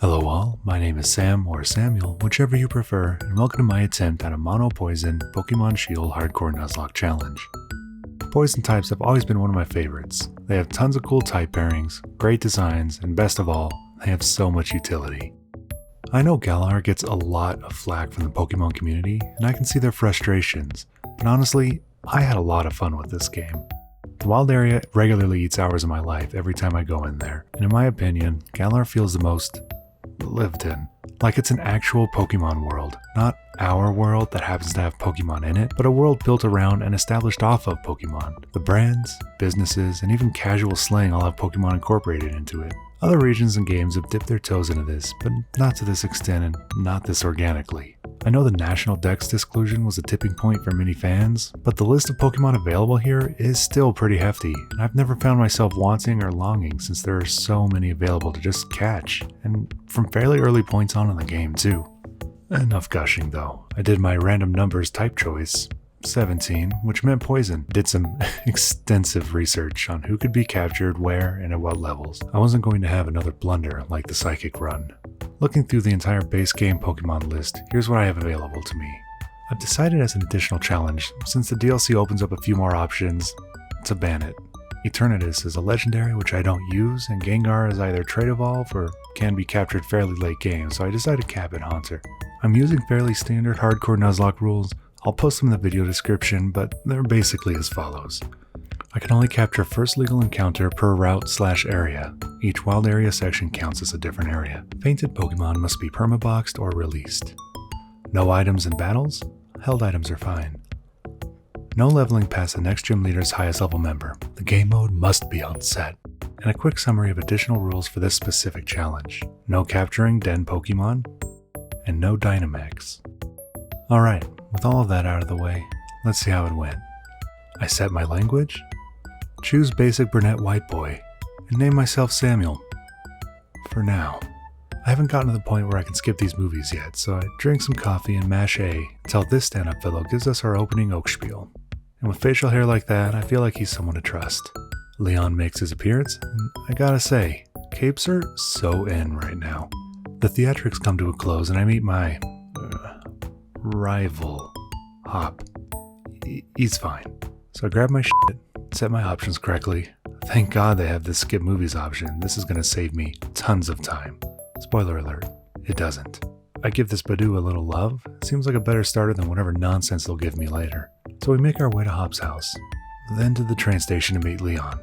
Hello all, my name is Sam or Samuel, whichever you prefer, and welcome to my attempt at a mono poison Pokemon Shield Hardcore Nuzlocke challenge. Poison types have always been one of my favorites. They have tons of cool type pairings, great designs, and best of all, they have so much utility. I know Galar gets a lot of flack from the Pokemon community, and I can see their frustrations, but honestly, I had a lot of fun with this game. The wild area regularly eats hours of my life every time I go in there, and in my opinion, Galar feels the most lived in. Like it's an actual Pokemon world, not our world that happens to have Pokemon in it, but a world built around and established off of Pokemon. The brands, businesses, and even casual slang all have Pokemon incorporated into it. Other regions and games have dipped their toes into this, but not to this extent and not this organically. I know the National Dex disclusion was a tipping point for many fans, but the list of Pokemon available here is still pretty hefty, and I've never found myself wanting or longing since there are so many available to just catch, and from fairly early points on in the game too. Enough gushing though. I did my random numbers type choice, 17, which meant poison. Did some extensive research on who could be captured, where, and at what levels. I wasn't going to have another blunder like the Psychic run. Looking through the entire base game Pokemon list, here's what I have available to me. I've decided as an additional challenge, since the DLC opens up a few more options, to ban it. Eternatus is a legendary which I don't use, and Gengar is either Trade Evolve or can be captured fairly late game, so I decided to cap it Haunter. I'm using fairly standard hardcore Nuzlocke rules. I'll post them in the video description, but they're basically as follows. I can only capture first legal encounter per route/area. Each wild area section counts as a different area. Fainted Pokemon must be permaboxed or released. No items in battles? Held items are fine. No leveling past the next gym leader's highest level member. The game mode must be on set. And a quick summary of additional rules for this specific challenge. No capturing Den Pokemon, and no Dynamax. Alright, with all of that out of the way, let's see how it went. I set my language, choose basic brunette white boy, and name myself Samuel. For now. I haven't gotten to the point where I can skip these movies yet, so I drink some coffee and mash A until this stand-up fellow gives us our opening oak spiel. And with facial hair like that, I feel like he's someone to trust. Leon makes his appearance, and I gotta say, capes are so in right now. The theatrics come to a close and I meet my rival, Hop. He's fine. So I grab my shit, set my options correctly. Thank God they have this skip movies option. This is going to save me tons of time. Spoiler alert, it doesn't. I give this Badoo a little love. It seems like a better starter than whatever nonsense they'll give me later. So we make our way to Hop's house, then to the train station to meet Leon,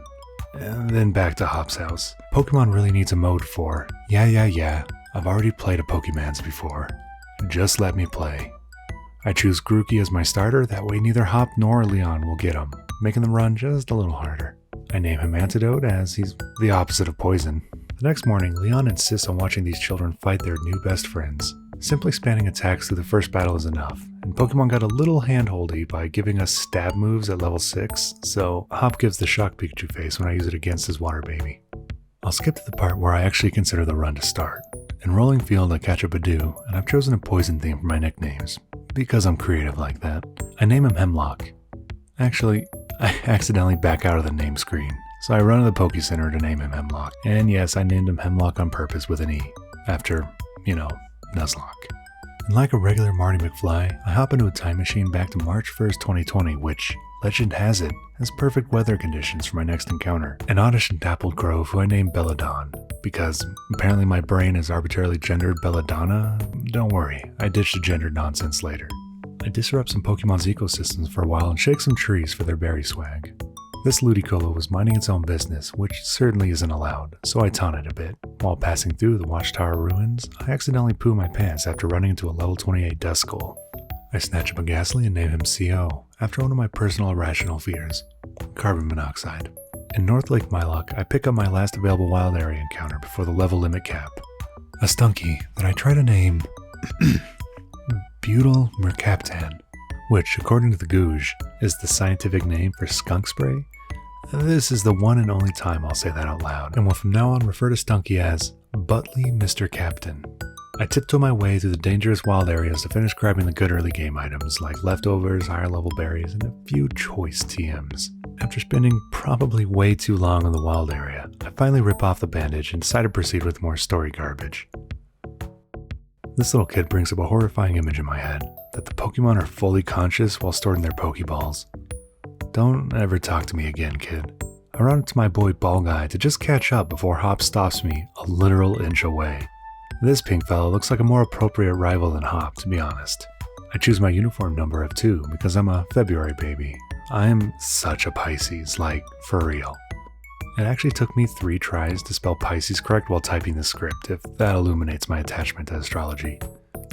and then back to Hop's house. Pokemon really needs a mode for, yeah, I've already played a Pokemans before. Just let me play. I choose Grookey as my starter, that way neither Hop nor Leon will get him, making the run just a little harder. I name him Antidote as he's the opposite of Poison. The next morning, Leon insists on watching these children fight their new best friends. Simply spamming attacks through the first battle is enough, and Pokemon got a little handholdy by giving us stab moves at level 6, so Hop gives the Shock Pikachu face when I use it against his water baby. I'll skip to the part where I actually consider the run to start. In Rolling Field I catch a Badoo, and I've chosen a poison theme for my nicknames, because I'm creative like that. I name him Hemlock. Actually, I accidentally back out of the name screen, so I run to the Poke Center to name him Hemlock. And yes, I named him Hemlock on purpose with an E, after, Nuzlocke. And like a regular Marty McFly, I hop into a time machine back to March 1st, 2020, which, legend has it, has perfect weather conditions for my next encounter. An oddish and dappled Grove who I named Belladon, because apparently my brain has arbitrarily gendered Belladonna. Don't worry, I ditched the gendered nonsense later. I disrupt some Pokemon's ecosystems for a while and shake some trees for their berry swag. This Ludicolo was minding its own business, which certainly isn't allowed, so I taunt it a bit. While passing through the Watchtower ruins, I accidentally poo my pants after running into a level 28 Duskull. I snatch up a Ghastly and name him CO, after one of my personal irrational fears, carbon monoxide. In North Lake Mylock, I pick up my last available wild area encounter before the level limit cap. A Stunky that I try to name Butyl Mercaptan, which, according to the Googe, is the scientific name for skunk spray. This is the one and only time I'll say that out loud, and will from now on refer to Stunky as Butley Mr. Captain. I tiptoe my way through the dangerous wild areas to finish grabbing the good early game items like leftovers, higher level berries, and a few choice TMs. After spending probably way too long in the wild area, I finally rip off the bandage and decide to proceed with more story garbage. This little kid brings up a horrifying image in my head, that the Pokemon are fully conscious while stored in their Pokeballs. Don't ever talk to me again, kid. I run up to my boy Ball Guy to just catch up before Hop stops me a literal inch away. This pink fellow looks like a more appropriate rival than Hop, to be honest. I choose my uniform number of 2 because I'm a February baby. I am such a Pisces, like, for real. It actually took me 3 tries to spell Pisces correct while typing the script, if that illuminates my attachment to astrology.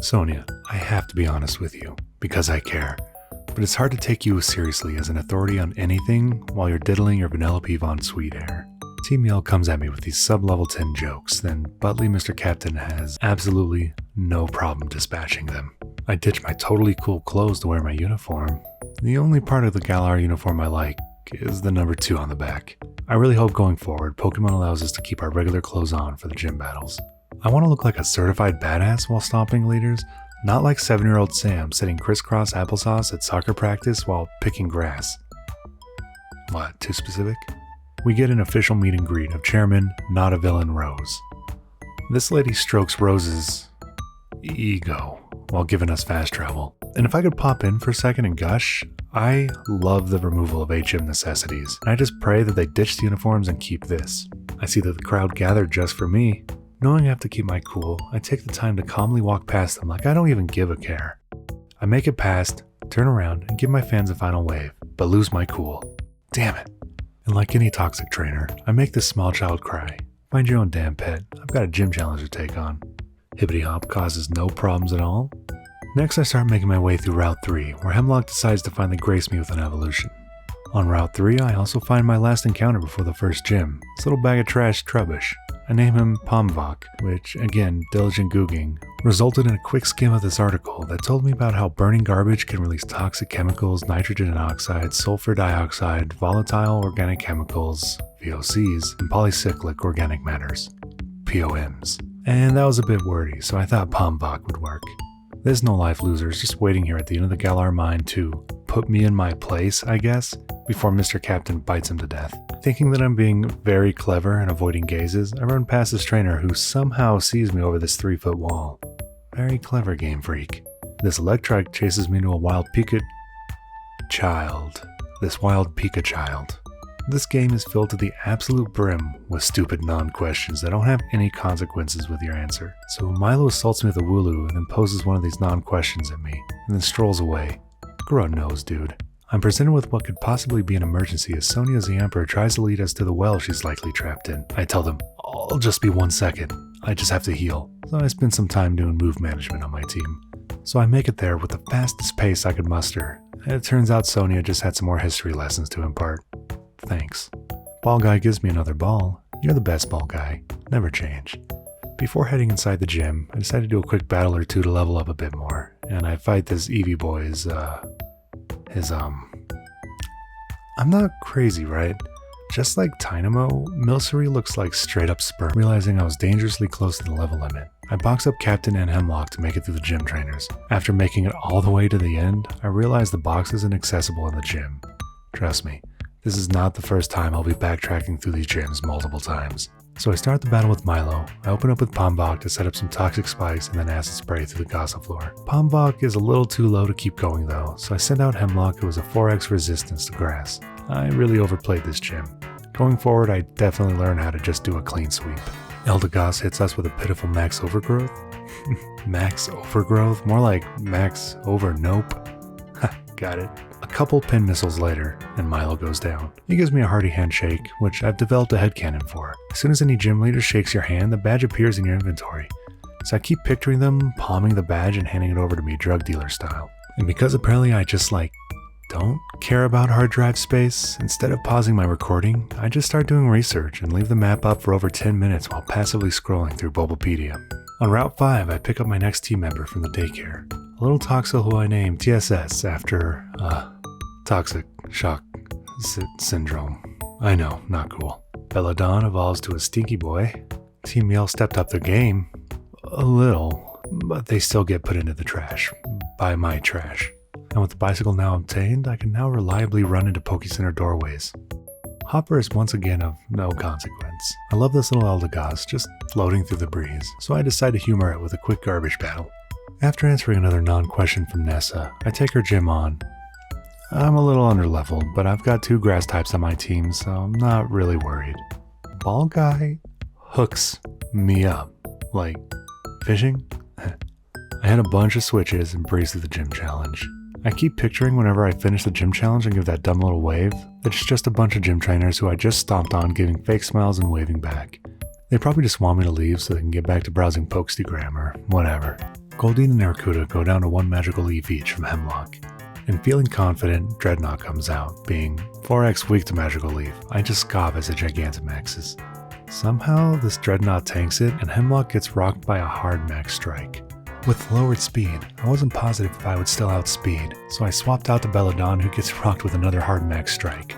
Sonia, I have to be honest with you, because I care. But it's hard to take you seriously as an authority on anything while you're diddling your Vanellope Von Sweet hair. Team Yell comes at me with these sub-level 10 jokes, then Butley Mr. Captain has absolutely no problem dispatching them. I ditch my totally cool clothes to wear my uniform. The only part of the Galar uniform I like is the number 2 on the back. I really hope going forward, Pokemon allows us to keep our regular clothes on for the gym battles. I want to look like a certified badass while stomping leaders, not like 7-year-old Sam sitting crisscross applesauce at soccer practice while picking grass. What, too specific? We get an official meet and greet of Chairman Not a Villain Rose. This lady strokes Rose's ego while giving us fast travel. And if I could pop in for a second and gush, I love the removal of HM necessities, and I just pray that they ditch the uniforms and keep this. I see that the crowd gathered just for me. Knowing I have to keep my cool, I take the time to calmly walk past them like I don't even give a care. I make it past, turn around, and give my fans a final wave, but lose my cool. Damn it. And like any toxic trainer, I make this small child cry. Find your own damn pet. I've got a gym challenge to take on. Hippity Hop causes no problems at all. Next I start making my way through Route 3, where Hemlock decides to finally grace me with an evolution. On Route 3, I also find my last encounter before the first gym, this little bag of trash Trubbish. I name him Pomvok, which, again, diligent googling, resulted in a quick skim of this article that told me about how burning garbage can release toxic chemicals, nitrogen oxide, sulfur dioxide, volatile organic chemicals, VOCs, and polycyclic organic matters, POMs. And that was a bit wordy, so I thought Pomvok would work. There's no life losers just waiting here at the end of the Galar mine to put me in my place, I guess, before Mr. Captain bites him to death. Thinking that I'm being very clever and avoiding gazes, I run past this trainer who somehow sees me over this 3-foot wall. Very clever, Game Freak. This Electrike chases me to a wild child. This game is filled to the absolute brim with stupid non-questions that don't have any consequences with your answer. So Milo assaults me with a Wooloo and then poses one of these non-questions at me, and then strolls away. Grow a nose, dude. I'm presented with what could possibly be an emergency as Sonia the Emperor tries to lead us to the well she's likely trapped in. I tell them, I'll just be 1 second. I just have to heal. So I spend some time doing move management on my team. So I make it there with the fastest pace I could muster. And it turns out Sonia just had some more history lessons to impart. Thanks. Ball Guy gives me another ball. You're the best, Ball Guy. Never change. Before heading inside the gym, I decide to do a quick battle or two to level up a bit more. And I fight this Eevee boy's, I'm not crazy, right? Just like Tynamo, Milcery looks like straight up sperm. Realizing I was dangerously close to the level limit, I box up Captain and Hemlock to make it through the gym trainers. After making it all the way to the end, I realize the box isn't accessible in the gym. Trust me, this is not the first time I'll be backtracking through these gyms multiple times. So I start the battle with Milo. I open up with Pomvok to set up some toxic spikes and then acid spray through the Gossip floor. Pomvok is a little too low to keep going though, so I send out Hemlock who has a 4x resistance to grass. I really overplayed this gym. Going forward, I definitely learned how to just do a clean sweep. Eldegoss hits us with a pitiful Max Overgrowth. Max Overgrowth? More like Max Over Nope. Got it. A couple pin missiles later, and Milo goes down. He gives me a hearty handshake, which I've developed a headcanon for. As soon as any gym leader shakes your hand, the badge appears in your inventory. So I keep picturing them palming the badge and handing it over to me drug dealer style. And because apparently I just don't care about hard drive space, instead of pausing my recording, I just start doing research and leave the map up for over 10 minutes while passively scrolling through Bulbapedia. On Route 5, I pick up my next team member from the daycare. A little Toxel who I named TSS after, Toxic Shock Syndrome. I know, not cool. Belladon evolves to a Stinky Boy. Team Yell stepped up their game. A little, but they still get put into the trash. By my trash. And with the bicycle now obtained, I can now reliably run into Poké Center doorways. Hopper is once again of no consequence. I love this little Eldegoss just floating through the breeze, so I decide to humor it with a quick garbage battle. After answering another non-question from Nessa, I take her gym on. I'm a little underleveled, but I've got 2 grass types on my team, so I'm not really worried. Ball guy hooks me up. Like, fishing? I had a bunch of switches and breezed through the gym challenge. I keep picturing whenever I finish the gym challenge and give that dumb little wave, that it's just a bunch of gym trainers who I just stomped on giving fake smiles and waving back. They probably just want me to leave so they can get back to browsing Pokestagram or whatever. Goldine and Aracuda go down to 1 magical leaf each from Hemlock. And feeling confident, Dreadnought comes out, being 4x weak to magical leaf. I just scoff as it Gigantamaxes. Somehow this Dreadnought tanks it and Hemlock gets rocked by a hard max strike. With lowered speed, I wasn't positive if I would still outspeed, so I swapped out to Belladon who gets rocked with another hard max strike.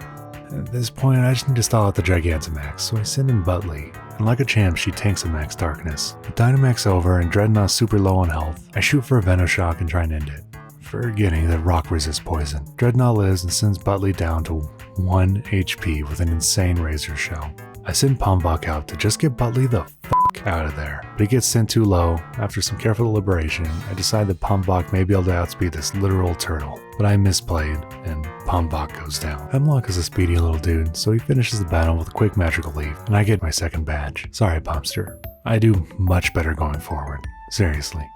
At this point, I just need to stall out the Gigantamax, so I send in Butley, and like a champ, she tanks a max darkness. With Dynamax over and Dreadnought super low on health, I shoot for a Venoshock and try and end it, forgetting that rock resists poison. Dreadnought lives and sends Butley down to 1 HP with an insane Razor Shell. I send Pomvok out to just get Butley the fuck out of there, but he gets sent too low. After some careful deliberation, I decide that Pomvok may be able to outspeed this literal turtle, but I misplayed, and Pomvok goes down. Hemlock is a speedy little dude, so he finishes the battle with a quick magical leaf, and I get my 2nd badge. Sorry, Pomster. I do much better going forward. Seriously.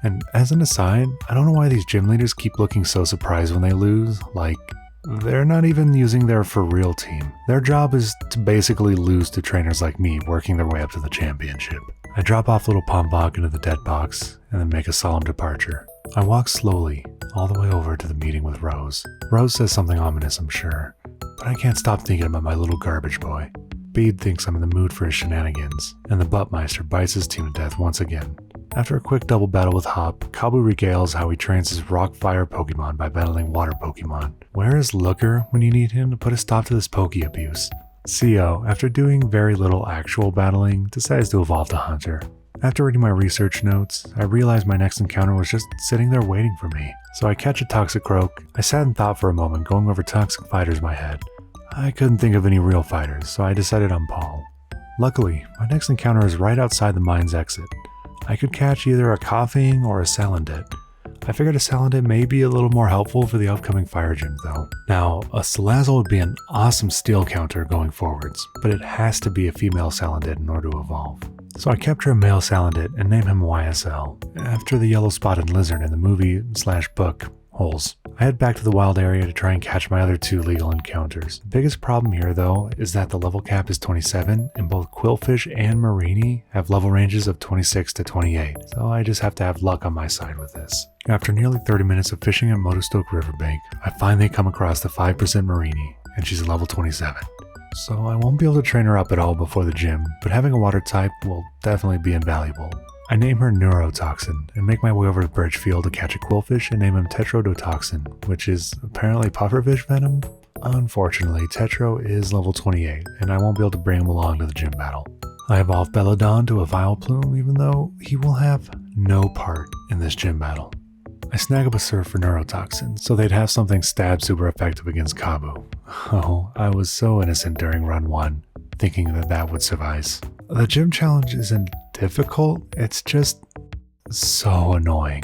And as an aside, I don't know why these gym leaders keep looking so surprised when they lose, like, they're not even using their for real team. Their job is to basically lose to trainers like me working their way up to the championship. I drop off little Pomvok into the dead box and then make a solemn departure. I walk slowly all the way over to the meeting with Rose. Rose says something ominous, I'm sure, but I can't stop thinking about my little garbage boy. Bede thinks I'm in the mood for his shenanigans, and the Buttmeister bites his team to death once again. After a quick double battle with Hop, Kabu regales how he trains his rock-fire Pokemon by battling water Pokemon. Where is Looker when you need him to put a stop to this Poke abuse? CO, after doing very little actual battling, decides to evolve to Hunter. After reading my research notes, I realized my next encounter was just sitting there waiting for me. So I catch a Toxicroak. I sat and thought for a moment, going over toxic fighters in my head. I couldn't think of any real fighters, so I decided on Paul. Luckily, my next encounter is right outside the mine's exit. I could catch either a Coughing or a Salandit. I figured a Salandit may be a little more helpful for the upcoming fire gym though. Now, a Salazzle would be an awesome steel counter going forwards, but it has to be a female Salandit in order to evolve. So I capture a male Salandit and name him YSL, after the yellow spotted lizard in the movie/book Holes. I head back to the wild area to try and catch my other 2 legal encounters. The biggest problem here though is that the level cap is 27 and both Quillfish and Marini have level ranges of 26 to 28, so I just have to have luck on my side with this. After nearly 30 minutes of fishing at Motostoke Riverbank, I finally come across the 5% Marini, and she's level 27. So I won't be able to train her up at all before the gym, but having a water type will definitely be invaluable. I name her Neurotoxin and make my way over to Bridgefield to catch a Quillfish and name him Tetrodotoxin, which is apparently pufferfish venom. Unfortunately, Tetro is level 28 and I won't be able to bring him along to the gym battle. I evolve Belladon to a Vileplume even though he will have no part in this gym battle. I snag up a Surf for Neurotoxin so they'd have something stab super effective against Kabu. Oh, I was so innocent during run 1, thinking that that would suffice. The gym challenge isn't difficult, it's just so annoying.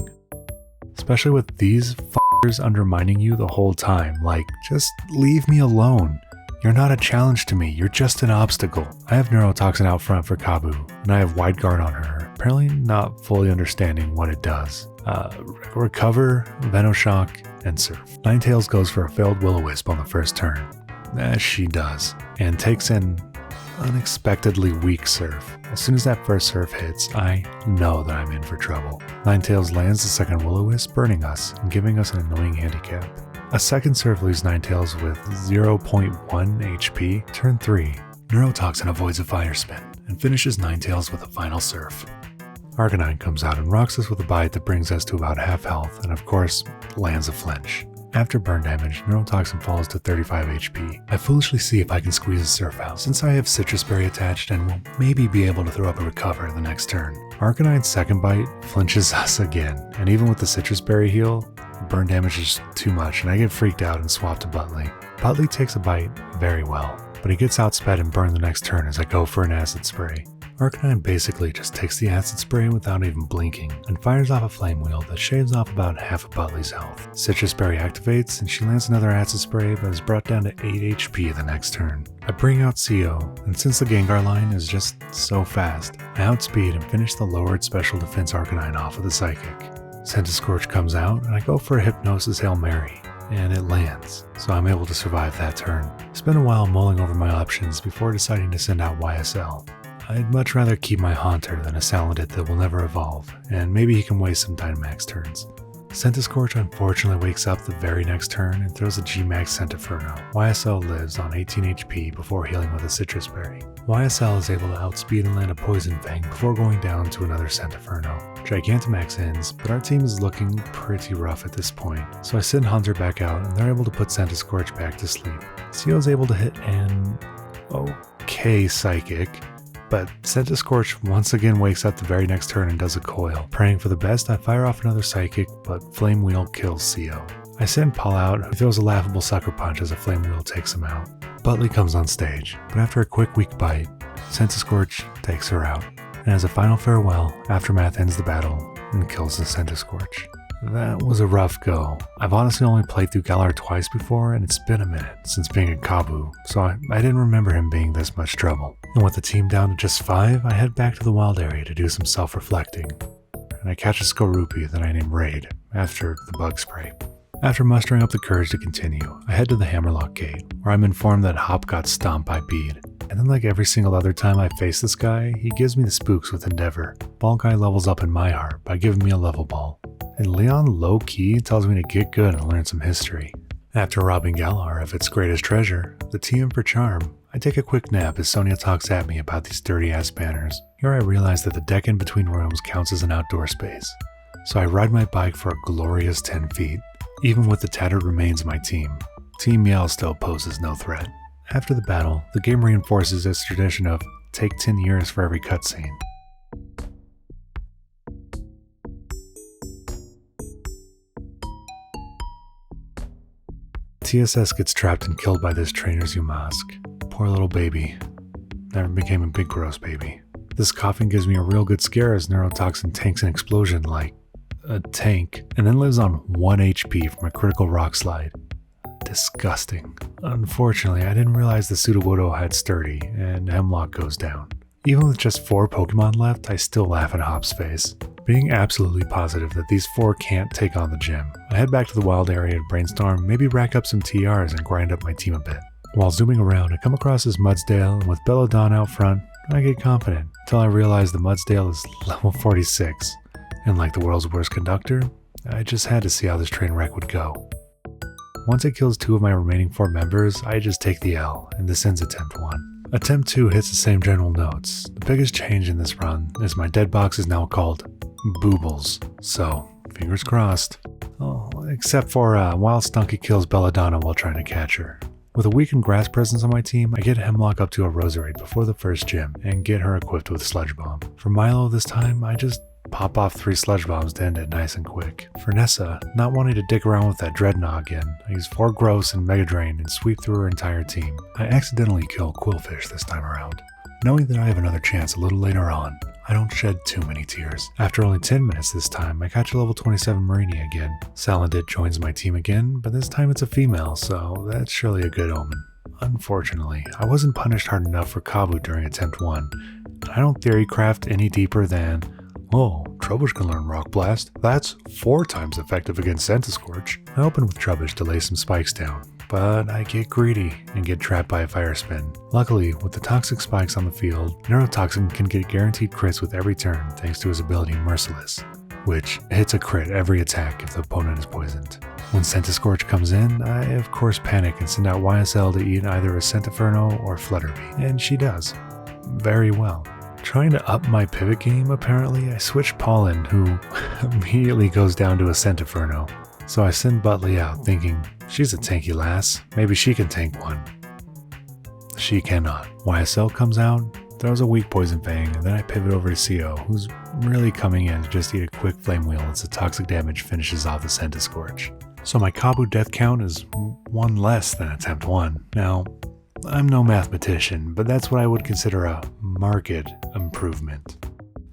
Especially with these f***ers undermining you the whole time, like, just leave me alone. You're not a challenge to me, you're just an obstacle. I have Neurotoxin out front for Kabu, and I have Wide Guard on her, apparently not fully understanding what it does. Recover, Venoshock, and Surf. Ninetales goes for a failed Will-O-Wisp on the first turn, as she does, and takes an unexpectedly weak Surf. As soon as that first Surf hits, I know that I'm in for trouble. Ninetales lands the second Will-O-Wisp, burning us and giving us an annoying handicap. A second Surf leaves Ninetales with 0.1 HP. Turn 3, Neurotoxin avoids a Fire Spin and finishes Ninetales with a final Surf. Arcanine comes out and rocks us with a bite that brings us to about half health and of course lands a flinch. After burn damage, Neurotoxin falls to 35 HP. I foolishly see if I can squeeze a Surf out, since I have Citrus Berry attached and will maybe be able to throw up a Recover the next turn. Arcanine's second bite flinches us again, and even with the Citrus Berry heal, the burn damage is too much and I get freaked out and swap to Butley. Butley takes a bite very well. but he gets outsped and burned the next turn as I go for an acid spray. Arcanine basically just takes the acid spray without even blinking, and fires off a flame wheel that shaves off about half of Butley's health. Citrus Berry activates, and she lands another acid spray but is brought down to 8 HP the next turn. I bring out CO, and since the Gengar line is just so fast, I outspeed and finish the lowered special defense Arcanine off with a Psychic. Centiskorch comes out, and I go for a Hypnosis Hail Mary, and it lands, so I'm able to survive that turn. I spend a while mulling over my options before deciding to send out YSL. I'd much rather keep my Haunter than a Salandit that will never evolve, and maybe he can waste some Dynamax turns. Centiskorch unfortunately wakes up the very next turn and throws a G-Max Centiferno. YSL lives on 18 HP before healing with a Citrus Berry. YSL is able to outspeed and land a Poison Fang before going down to another Centiferno. Gigantamax ends, but our team is looking pretty rough at this point, so I send Hunter back out and they're able to put Centiskorch back to sleep. CO is able to hit an okay Psychic, but Centiskorch once again wakes up the very next turn and does a coil. Praying for the best, I fire off another Psychic, but Flame Wheel kills CO. I send Paul out, who throws a laughable Sucker Punch as a Flame Wheel takes him out. Butley comes on stage, but after a quick weak bite, Centiskorch takes her out. And as a final farewell, Aftermath ends the battle and kills the Centiskorch. That was a rough go. I've honestly only played through Galar twice before, and it's been a minute since being a Kabu, so I didn't remember him being this much trouble. And with the team down to just 5, I head back to the wild area to do some self-reflecting. And I catch a Skorupi that I name Raid, after the bug spray. After mustering up the courage to continue, I head to the Hammerlock Gate, where I'm informed that Hop got stomped by Bede. And then like every single other time I face this guy, he gives me the spooks with Endeavor. Ball Guy levels up in my heart by giving me a level ball. And Leon low-key tells me to get good and learn some history. After robbing Galar of its greatest treasure, the TM for Charm, I take a quick nap as Sonia talks at me about these dirty-ass banners. Here I realize that the deck in between rooms counts as an outdoor space. So I ride my bike for a glorious 10 feet. Even with the tattered remains of my team, Team Meow still poses no threat. After the battle, the game reinforces its tradition of take 10 years for every cutscene. TSS gets trapped and killed by this trainer's Yamask. Poor little baby. Never became a big gross baby. This coughing gives me a real good scare as Neurotoxin tanks an explosion like a tank, and then lives on 1 HP from a critical rock slide. Disgusting. Unfortunately, I didn't realize the Sudowoodo had Sturdy, and Hemlock goes down. Even with just 4 Pokemon left, I still laugh at Hop's face. Being absolutely positive that these 4 can't take on the gym, I head back to the wild area to brainstorm, maybe rack up some TRs and grind up my team a bit. While zooming around, I come across this Mudsdale, and with Belladonna out front, I get confident, until I realize the Mudsdale is level 46. And like the world's worst conductor, I just had to see how this train wreck would go. Once it kills 2 of my remaining 4 members, I just take the L, and this ends attempt 1. Attempt 2 hits the same general notes. The biggest change in this run is my dead box is now called Boobles, so fingers crossed. Oh, except for Wild Stunky kills Belladonna while trying to catch her. With a weakened grass presence on my team, I get Hemlock up to a Roserade before the first gym and get her equipped with Sludge Bomb. For Milo this time, I just pop off 3 Sludge Bombs to end it nice and quick. For Nessa, not wanting to dick around with that Dreadnought again, I use 4 Gross and Mega Drain and sweep through her entire team. I accidentally kill Quillfish this time around. Knowing that I have another chance a little later on, I don't shed too many tears. After only 10 minutes this time, I catch a level 27 Marini again. Salandit joins my team again, but this time it's a female, so that's surely a good omen. Unfortunately, I wasn't punished hard enough for Kabu during attempt 1. I don't theory craft any deeper than, oh, Trubbish can learn Rock Blast. That's 4 times effective against Centiskorch. I open with Trubbish to lay some spikes down, but I get greedy and get trapped by a Fire Spin. Luckily, with the toxic spikes on the field, Neurotoxin can get guaranteed crits with every turn thanks to his ability Merciless, which hits a crit every attack if the opponent is poisoned. When Centiskorch comes in, I of course panic and send out YSL to eat either a Centiferno or Flutterby, and she does. Very well. Trying to up my pivot game, apparently, I switch Pollen, who immediately goes down to a Centiferno. So I send Butley out, thinking, she's a tanky lass, maybe she can tank one. She cannot. YSL comes out, throws a weak Poison Fang, and then I pivot over to CO, who's really coming in to just eat a quick Flame Wheel as the toxic damage finishes off the Centiskorch. So my Kabu death count is 1 less than attempt 1. Now, I'm no mathematician, but that's what I would consider a marked improvement.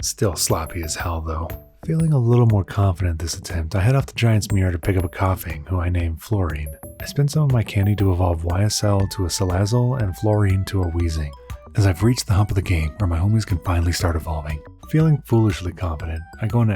Still sloppy as hell though. Feeling a little more confident this attempt, I head off the Giant's Mirror to pick up a coughing, who I named Fluorine. I spend some of my candy to evolve YSL to a Salazzle and Fluorine to a Wheezing, as I've reached the hump of the game where my homies can finally start evolving. Feeling foolishly confident, I go into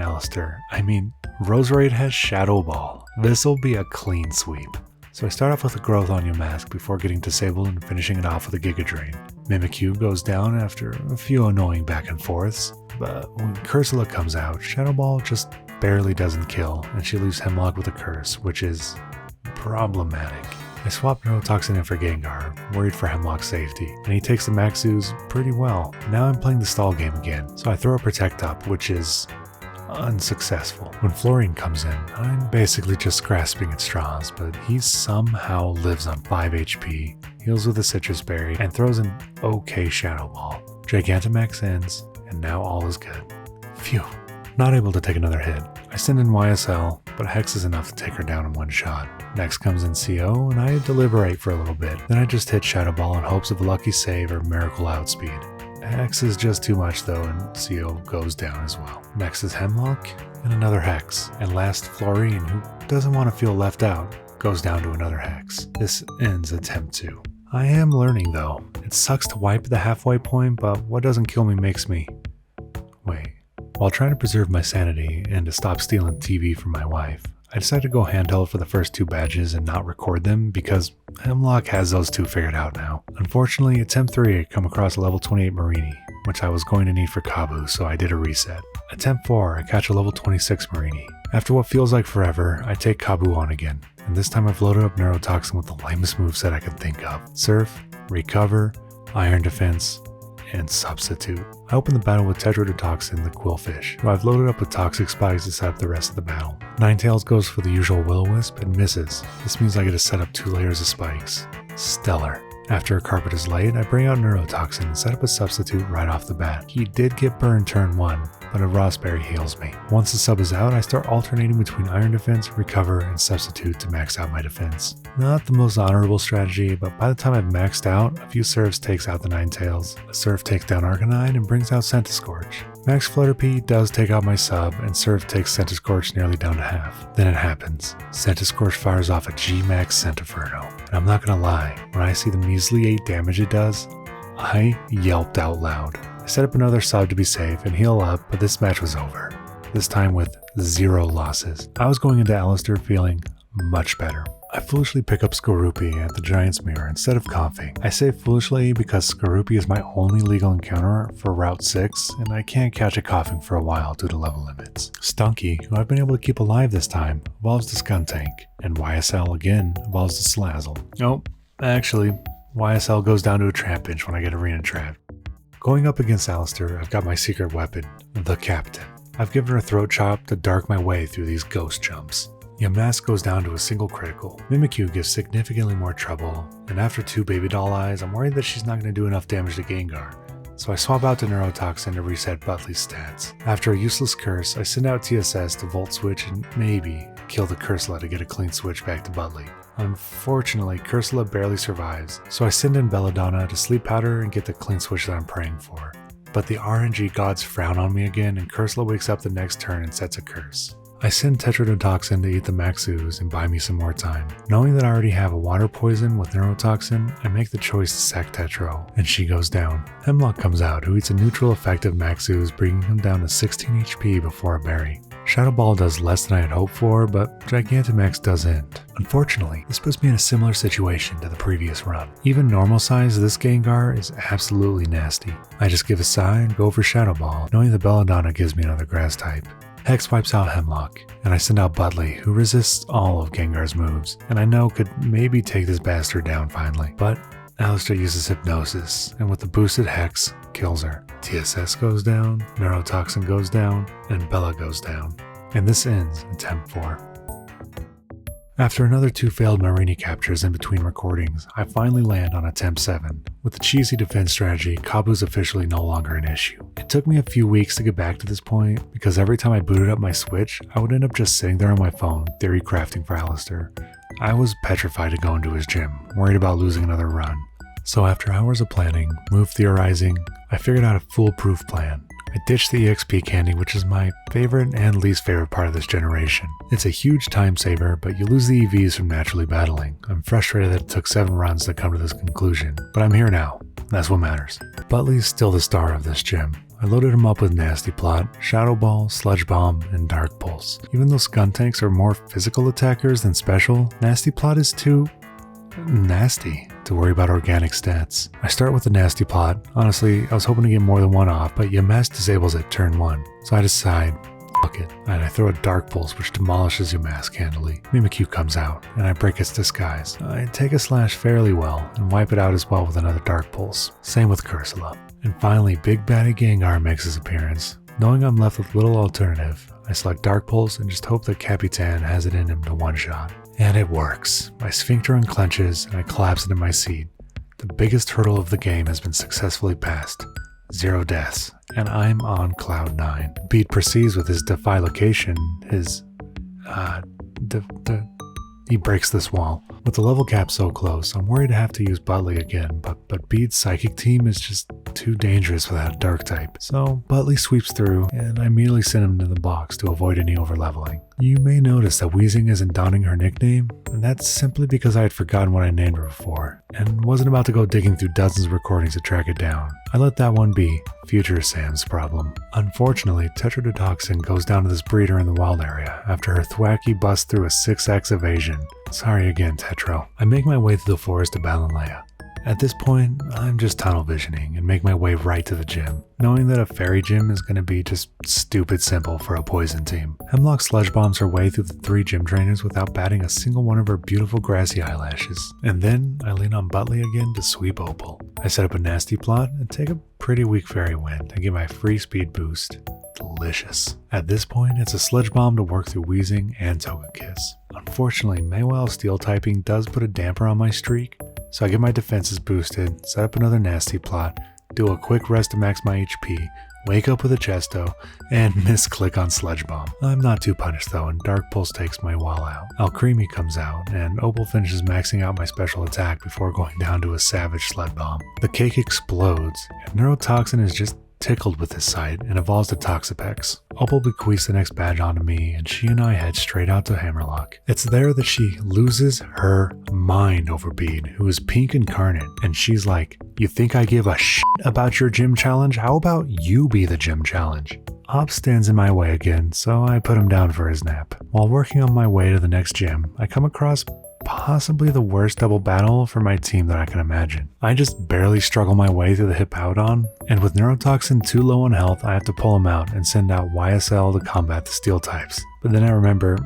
Roserade has Shadow Ball. This'll be a clean sweep. So I start off with a Growth on Your Mask before getting disabled and finishing it off with a Giga Drain. Mimikyu goes down after a few annoying back and forths, but when Cursula comes out, Shadow Ball just barely doesn't kill, and she leaves Hemlock with a curse, which is problematic. I swap Neurotoxin in for Gengar, worried for Hemlock's safety, and he takes the Maxus pretty well. Now I'm playing the stall game again, so I throw a Protect up, which is unsuccessful. When Fluorine comes in, I'm basically just grasping at straws, but he somehow lives on 5 HP, heals with a Citrus Berry, and throws an okay Shadow Ball. Gigantamax ends, and now all is good. Phew. Not able to take another hit. I send in YSL, but Hex is enough to take her down in one shot. Next comes in CO, and I deliberate for a little bit. Then I just hit Shadow Ball in hopes of a lucky save or miracle outspeed. Hex is just too much though, and CO goes down as well. Next is Hemlock, and another Hex. And last, Fluorine, who doesn't want to feel left out, goes down to another Hex. This ends attempt 2. I am learning though. It sucks to wipe at the halfway point, but what doesn't kill me makes me... Wait. While trying to preserve my sanity and to stop stealing TV from my wife, I decided to go handheld for the first 2 badges and not record them because Hemlock has those 2 figured out now. Unfortunately, attempt 3 I come across a level 28 Marini, which I was going to need for Kabu, so I did a reset. Attempt 4 I catch a level 26 Marini. After what feels like forever, I take Kabu on again, and this time I've loaded up Neurotoxin with the lamest moveset I could think of. Surf, Recover, Iron Defense, and Substitute. I open the battle with Tetrodotoxin, the Quillfish, who I've loaded up with Toxic Spikes to set up the rest of the battle. Ninetales goes for the usual Will-O-Wisp and misses. This means I get to set up 2 layers of spikes. Stellar. After a carpet is laid, I bring out Neurotoxin and set up a Substitute right off the bat. He did get burned turn 1, but a Rossberry heals me. Once the sub is out, I start alternating between Iron Defense, Recover, and Substitute to max out my defense. Not the most honorable strategy, but by the time I've maxed out, a few Surfs takes out the Ninetales, a Surf takes down Arcanine and brings out Centiskorch. Max Flutterby does take out my sub, and Surf takes Centiskorch nearly down to half. Then it happens. Centiskorch fires off a G-Max Centiferno, and I'm not gonna lie, when I see the measly 8 damage it does, I yelped out loud. I set up another sub to be safe and heal up, but this match was over. This time with 0 losses. I was going into Alistair feeling much better. I foolishly pick up Skorupi at the Giant's Mirror instead of coughing. I say foolishly because Skorupi is my only legal encounter for Route 6, and I can't catch a coughing for a while due to level limits. Stunky, who I've been able to keep alive this time, evolves to Skuntank, and YSL again evolves to Salazzle. Oh, actually, YSL goes down to a Trapinch when I get Arena Trapped. Going up against Alistair, I've got my secret weapon, the Captain. I've given her a Throat Chop to dark my way through these ghost jumps. Yamask goes down to a single critical. Mimikyu gives significantly more trouble, and after 2 Baby Doll Eyes, I'm worried that she's not going to do enough damage to Gengar. So I swap out to Neurotoxin to reset Butley's stats. After a useless curse, I send out TSS to Volt Switch and maybe kill the Cursula to get a clean switch back to Butley. Unfortunately, Cursula barely survives, so I send in Belladonna to Sleep Powder and get the clean switch that I'm praying for. But the RNG gods frown on me again, and Cursula wakes up the next turn and sets a curse. I send Tetrodotoxin to eat the Maxus and buy me some more time. Knowing that I already have a water poison with Neurotoxin, I make the choice to sack Tetro, and she goes down. Hemlock comes out, who eats a neutral effective Maxus, bringing him down to 16 HP before a berry. Shadow Ball does less than I had hoped for, but Gigantamax does end. Unfortunately, this puts me in a similar situation to the previous run. Even normal size, this Gengar is absolutely nasty. I just give a sigh and go for Shadow Ball, knowing that Belladonna gives me another grass type. Hex wipes out Hemlock, and I send out Butley, who resists all of Gengar's moves, and I know could maybe take this bastard down finally. But Alistair uses Hypnosis, and with the boosted Hex, kills her. TSS goes down, Neurotoxin goes down, and Bella goes down. And this ends attempt 4. After another 2 failed Marini captures in between recordings, I finally land on attempt 7. With the cheesy defense strategy, Kabu's officially no longer an issue. It took me a few weeks to get back to this point, because every time I booted up my Switch, I would end up just sitting there on my phone, theory crafting for Alistair. I was petrified to go into his gym, worried about losing another run. So after hours of planning, move theorizing, I figured out a foolproof plan. I ditched the EXP candy, which is my favorite and least favorite part of this generation. It's a huge time saver, but you lose the EVs from naturally battling. I'm frustrated that it took 7 runs to come to this conclusion, but I'm here now. That's what matters. Butley's still the star of this gym. I loaded him up with Nasty Plot, Shadow Ball, Sludge Bomb, and Dark Pulse. Even though Skuntanks are more physical attackers than special, Nasty Plot is too nasty to worry about organic stats. I start with the Nasty Plot. Honestly, I was hoping to get more than one off, but Yamask disables at turn 1. So I decide, fuck it, and I throw a Dark Pulse which demolishes Yamask handily. Mimikyu comes out, and I break its disguise. I take a slash fairly well, and wipe it out as well with another Dark Pulse. Same with Cursula. And finally, Big Baddie Gengar makes his appearance. Knowing I'm left with little alternative, I select Dark Pulse and just hope that Capitan has it in him to one-shot. And it works. My sphincter unclenches and I collapse into my seat. The biggest hurdle of the game has been successfully passed. 0 deaths, and I'm on cloud 9. Beat proceeds with his Defy Location, he breaks this wall. With the level cap so close, I'm worried to have to use Butley again, but Beat's Psychic Team is just too dangerous without a Dark type. So Butley sweeps through, and I immediately send him to the box to avoid any overleveling. You may notice that Weezing isn't donning her nickname, and that's simply because I had forgotten what I named her before, and wasn't about to go digging through dozens of recordings to track it down. I let that one be future Sam's problem. Unfortunately, Tetrodotoxin goes down to this breeder in the wild area after her Thwacky busts through a 6x evasion. Sorry again, Tetro. I make my way through the forest to Balanlea. At this point, I'm just tunnel visioning and make my way right to the gym, knowing that a fairy gym is going to be just stupid simple for a poison team. Hemlock sludge bombs her way through the 3 gym trainers without batting a single one of her beautiful grassy eyelashes. And then I lean on Butley again to sweep Opal. I set up a Nasty Plot and take a pretty weak fairy wind and get my free speed boost. Delicious. At this point, it's a sludge bomb to work through Weezing and Togekiss. Unfortunately, Maywile's steel typing does put a damper on my streak, so I get my defenses boosted, set up another Nasty Plot, do a quick rest to max my HP, wake up with a Chesto, and misclick on Sludge Bomb. I'm not too punished though, and Dark Pulse takes my wall out. Alcremie comes out, and Opal finishes maxing out my special attack before going down to a Savage Sled Bomb. The cake explodes, and Neurotoxin is just tickled with this sight and evolves to Toxapex. Opal bequeaths the next badge onto me, and she and I head straight out to Hammerlock. It's there that she loses her mind over Bede, who is pink incarnate, and she's like, "You think I give a shit about your gym challenge? How about you be the gym challenge?" Hop stands in my way again, so I put him down for his nap. While working on my way to the next gym, I come across possibly the worst double battle for my team that I can imagine. I just barely struggle my way through the Hippowdon, and with Neurotoxin too low on health, I have to pull him out and send out YSL to combat the steel types. But then I remember,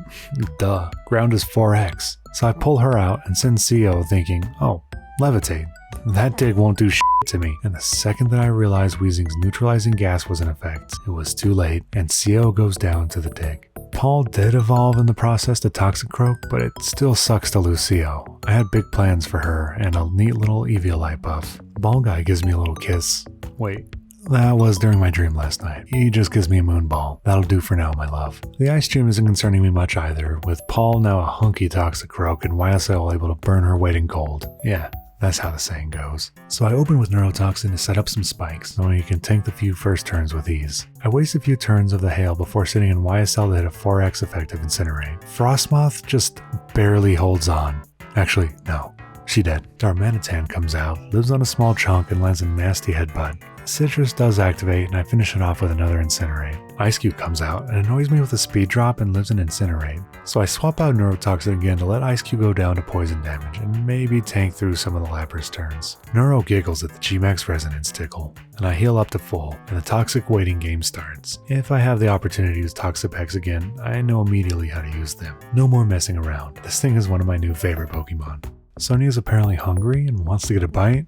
duh, ground is 4x. So I pull her out and send CO thinking, oh, levitate. That dig won't do shit to me. And the second that I realized Weezing's neutralizing gas was in effect, it was too late, and CO goes down to the dig. Paul did evolve in the process to Toxicroak, but it still sucks to lose CO. I had big plans for her and a neat little Eviolite buff. Ball Guy gives me a little kiss. Wait, that was during my dream last night. He just gives me a moon ball. That'll do for now, my love. The ice gym isn't concerning me much either, with Paul now a hunky Toxicroak and YSL able to burn her weight in gold. Yeah. That's how the saying goes. So I open with Neurotoxin to set up some spikes, knowing you can tank the few first turns with ease. I waste a few turns of the hail before sitting in YSL to hit a 4x effective Incinerate. Frostmoth just barely holds on. Actually, no. She dead. Darmanitan comes out, lives on a small chunk, and lands a nasty headbutt. Citrus does activate, and I finish it off with another Incinerate. Ice Cube comes out and annoys me with a speed drop and lives an Incinerate. So I swap out Neurotoxin again to let Ice Cube go down to poison damage and maybe tank through some of the Lapras turns. Neuro giggles at the G-Max Resonance tickle, and I heal up to full, and the toxic waiting game starts. If I have the opportunity to use Toxapex again, I know immediately how to use them. No more messing around. This thing is one of my new favorite Pokemon. Sonia is apparently hungry and wants to get a bite.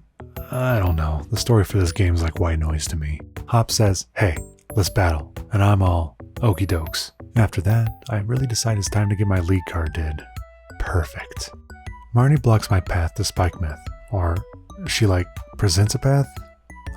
I don't know, the story for this game is like white noise to me. Hop says, hey, let's battle, and I'm all okie dokes. After that, I really decide it's time to get my lead card did. Perfect. Marnie blocks my path to Spike Myth, or she presents a path?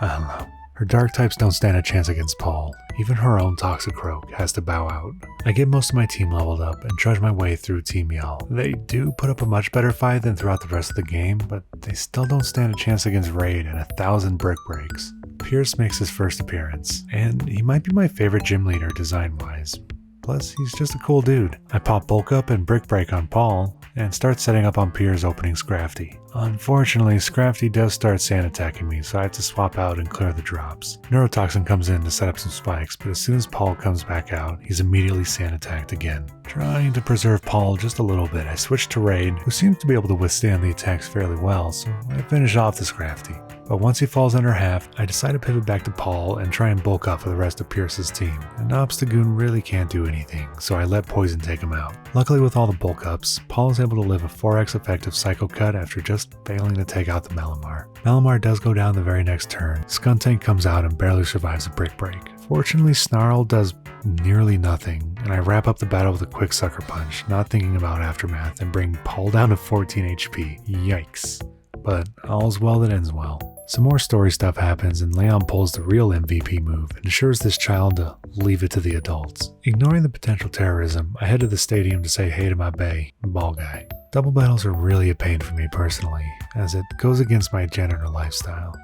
I don't know. Her dark types don't stand a chance against Paul. Even her own Toxicroak has to bow out. I get most of my team leveled up and trudge my way through Team Yell. They do put up a much better fight than throughout the rest of the game, but they still don't stand a chance against Raid and 1,000 brick breaks. Pierce makes his first appearance, and he might be my favorite gym leader design-wise. Plus, he's just a cool dude. I pop Bulk Up and Brick Break on Paul, and start setting up on Pierce opening Scrafty. Unfortunately, Scrafty does start sand attacking me, so I have to swap out and clear the drops. Neurotoxin comes in to set up some spikes, but as soon as Paul comes back out, he's immediately sand attacked again. Trying to preserve Paul just a little bit, I switch to Raid, who seems to be able to withstand the attacks fairly well, so I finish off the Scrafty. But once he falls under half, I decide to pivot back to Paul and try and bulk up for the rest of Pierce's team. And Obstagoon really can't do anything, so I let Poison take him out. Luckily with all the bulk ups, Paul is able to live a 4x effective Psycho Cut after just failing to take out the Malamar. Malamar does go down the very next turn. Skuntank comes out and barely survives a Brick Break. Fortunately, Snarl does nearly nothing, and I wrap up the battle with a quick Sucker Punch, not thinking about Aftermath, and bring Paul down to 14 HP. Yikes. But all's well that ends well. Some more story stuff happens and Leon pulls the real MVP move and assures this child to leave it to the adults. Ignoring the potential terrorism, I head to the stadium to say hey to my bae, Ball Guy. Double battles are really a pain for me personally, as it goes against my janitor lifestyle.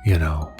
You know,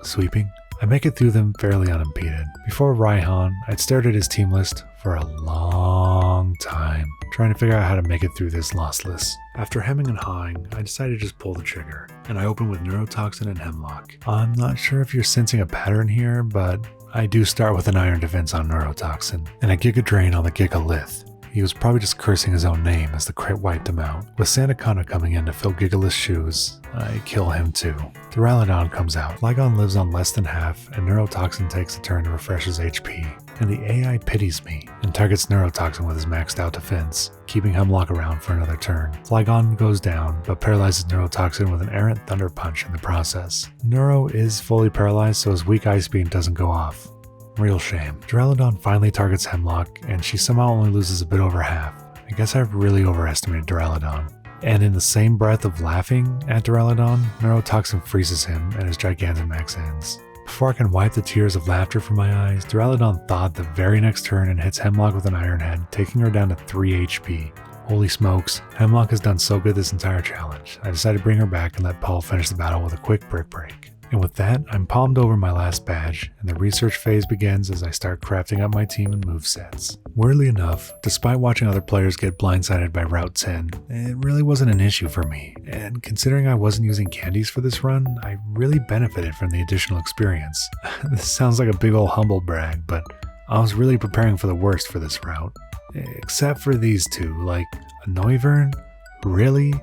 sweeping. I make it through them fairly unimpeded. Before Raihan, I'd stared at his team list for a long time, trying to figure out how to make it through this lossless. After hemming and hawing, I decided to just pull the trigger, and I open with Neurotoxin and Hemlock. I'm not sure if you're sensing a pattern here, but I do start with an Iron Defense on Neurotoxin, and a Giga Drain on the Giga Lith. He was probably just cursing his own name as the crit wiped him out. With Sandaconda coming in to fill Gigalith's shoes, I kill him too. Duraludon comes out. Flygon lives on less than half, and Neurotoxin takes a turn to refresh his HP. And the AI pities me and targets Neurotoxin with his maxed out defense, keeping Hemlock around for another turn. Flygon goes down, but paralyzes Neurotoxin with an errant Thunder Punch in the process. Neuro is fully paralyzed, so his weak Ice Beam doesn't go off. Real shame. Duraludon finally targets Hemlock, and she somehow only loses a bit over half. I guess I've really overestimated Duraludon. And in the same breath of laughing at Duraludon, Neurotoxin freezes him and his Gigantamax ends. Before I can wipe the tears of laughter from my eyes, Duraludon thawed the very next turn and hits Hemlock with an Iron Head, taking her down to 3 HP. Holy smokes, Hemlock has done so good this entire challenge. I decided to bring her back and let Paul finish the battle with a quick Brick Break. And with that, I'm palmed over my last badge, and the research phase begins as I start crafting up my team and movesets. Weirdly enough, despite watching other players get blindsided by Route 10, it really wasn't an issue for me, and considering I wasn't using candies for this run, I really benefited from the additional experience. This sounds like a big ol' humble brag, but I was really preparing for the worst for this route. Except for these two, like a Noivern? Really?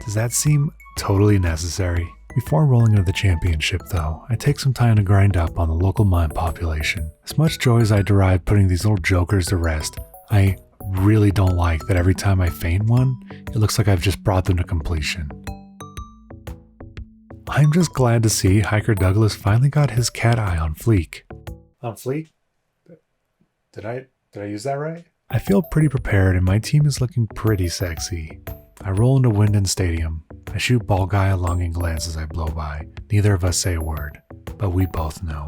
Does that seem totally necessary? Before rolling into the championship though, I take some time to grind up on the local mine population. As much joy as I derive putting these little jokers to rest, I really don't like that every time I feign one, it looks like I've just brought them to completion. I'm just glad to see Hiker Douglas finally got his cat eye on fleek. On fleek? Did I use that right? I feel pretty prepared and my team is looking pretty sexy. I roll into Winden Stadium. I shoot Ball Guy a longing glance as I blow by. Neither of us say a word, but we both know.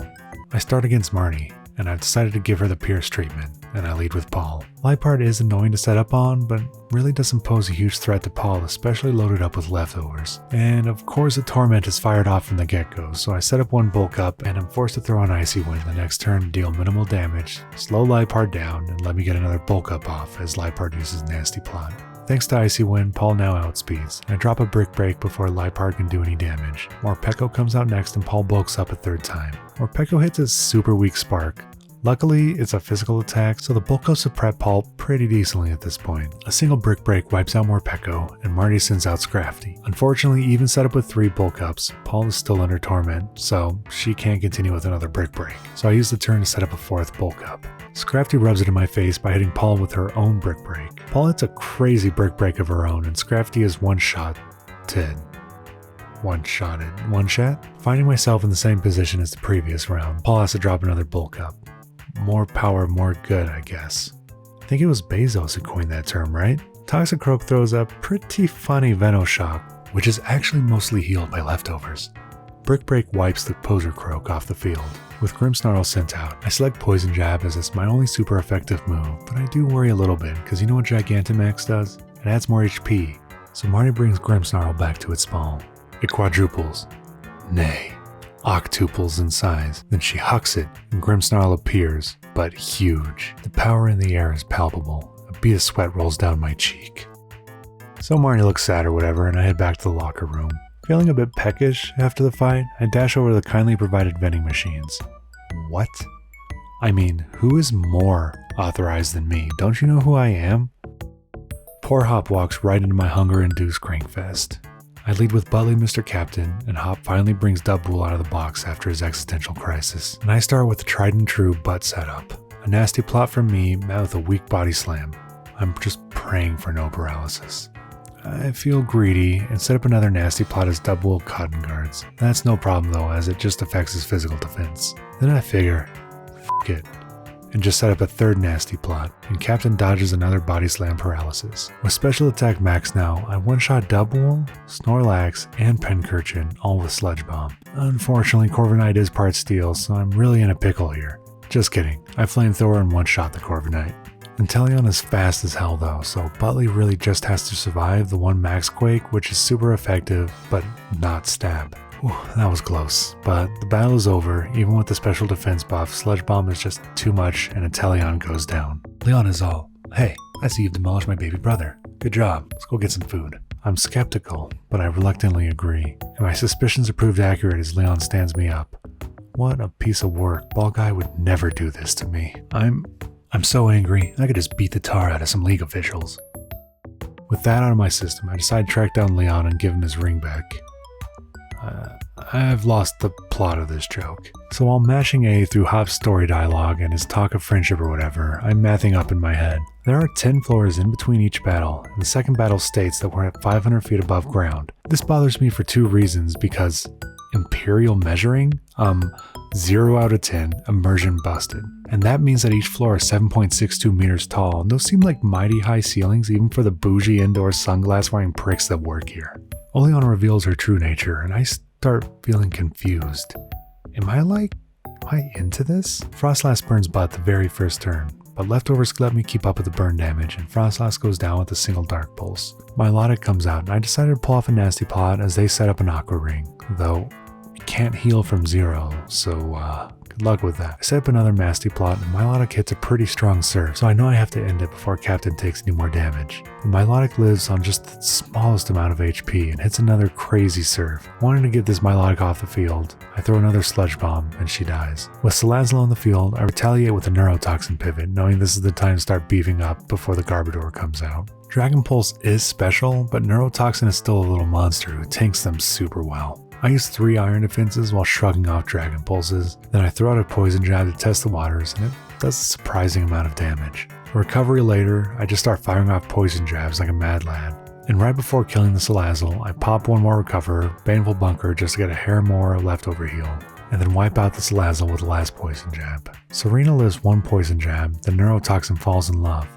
I start against Marnie, and I've decided to give her the Pierce treatment, and I lead with Paul. Lipard is annoying to set up on, but really doesn't pose a huge threat to Paul, especially loaded up with leftovers. And of course the Torment is fired off from the get-go, so I set up one bulk up, and I'm forced to throw an Icy Wind the next turn to deal minimal damage, slow Lipard down, and let me get another bulk up off as Lipard uses Nasty Plot. Thanks to Icy Wind, Paul now outspeeds. I drop a Brick Break before Lipard can do any damage. Morpeko comes out next and Paul bulks up a third time. Morpeko hits a super weak Spark. Luckily, it's a physical attack, so the bulk ups have prepped Paul pretty decently at this point. A single Brick Break wipes out Morpeko, and Marty sends out Scrafty. Unfortunately, even set up with 3 bulk ups, Paul is still under Torment, so she can't continue with another Brick Break. So I use the turn to set up a 4th bulk up. Scrafty rubs it in my face by hitting Paul with her own Brick Break. Paul hits a crazy Brick Break of her own, and Scrafty is one-shotted. One-shot? Finding myself in the same position as the previous round, Paul has to drop another bulk up. More power, more good, I guess. I think it was Bezos who coined that term, right? Toxicroak throws a pretty funny Venoshock, which is actually mostly healed by leftovers. Brick Break wipes the Poser Croak off the field. With Grimmsnarl sent out, I select Poison Jab as it's my only super effective move, but I do worry a little bit because you know what Dynamax does? It adds more HP, so Marty brings Grimmsnarl back to its spawn. It quadruples. Nay, octuples in size. Then she hucks it, and Grimmsnarl appears, but huge. The power in the air is palpable. A bead of sweat rolls down my cheek. So Marty looks sad or whatever, and I head back to the locker room. Feeling a bit peckish after the fight, I dash over to the kindly provided vending machines. What? I mean, who is more authorized than me? Don't you know who I am? Poor Hop walks right into my hunger-induced crankfest. I lead with Butley, Mr. Captain, and Hop finally brings Dubwool out of the box after his existential crisis. And I start with the tried and true butt setup. A nasty plot from me met with a weak body slam. I'm just praying for no paralysis. I feel greedy and set up another nasty plot as Dubwool cotton guards. That's no problem though, as it just affects his physical defense. Then I figure, f it, and just set up a third nasty plot, and Captain dodges another body slam paralysis. With special attack max now, I one-shot Dubwool, Snorlax, and Penkirchen, all with Sludge Bomb. Unfortunately, Corviknight is part steel, so I'm really in a pickle here. Just kidding, I flamethrower and one-shot the Corviknight. Inteleon is fast as hell though, so Butley really just has to survive the one Max Quake, which is super effective, but not stab. Whew, that was close, but the battle is over. Even with the special defense buff, Sludge Bomb is just too much and Inteleon goes down. Leon is all, hey, I see you've demolished my baby brother. Good job, let's go get some food. I'm skeptical, but I reluctantly agree, and my suspicions are proved accurate as Leon stands me up. What a piece of work, Ball Guy would never do this to me. I'm so angry, I could just beat the tar out of some league officials. With that out of my system, I decide to track down Leon and give him his ring back. I've lost the plot of this joke. So while mashing A through Hop's story dialogue and his talk of friendship or whatever, I'm mathing up in my head. There are 10 floors in between each battle, and the second battle states that we're at 500 feet above ground. This bothers me for two reasons, because Imperial measuring? 0 out of 10, immersion busted. And that means that each floor is 7.62 meters tall, and those seem like mighty high ceilings even for the bougie indoor sunglass wearing pricks that work here. Oleana reveals her true nature, and I start feeling confused. Am I into this? Frostlass burns butt the very first turn, but leftovers let me keep up with the burn damage, and Frostlass goes down with a single Dark Pulse. Milotic comes out, and I decided to pull off a nasty plot as they set up an Aqua Ring, though you can't heal from 0, so good luck with that. I set up another nasty plot, and Milotic hits a pretty strong serve, so I know I have to end it before Captain takes any more damage. But Milotic lives on just the smallest amount of HP and hits another crazy serve. Wanting to get this Milotic off the field, I throw another Sludge Bomb, and she dies. With Salazzle on the field, I retaliate with a Neurotoxin pivot, knowing this is the time to start beefing up before the Garbodor comes out. Dragon Pulse is special, but Neurotoxin is still a little monster who tanks them super well. I use 3 iron defenses while shrugging off Dragon Pulses, then I throw out a Poison Jab to test the waters, and it does a surprising amount of damage. For recovery later, I just start firing off Poison Jabs like a mad lad. And right before killing the Salazzle, I pop one more Recover, Baneful Bunker just to get a hair more leftover heal, and then wipe out the Salazzle with the last Poison Jab. Serena lives 1 Poison Jab, the Neurotoxin falls in love.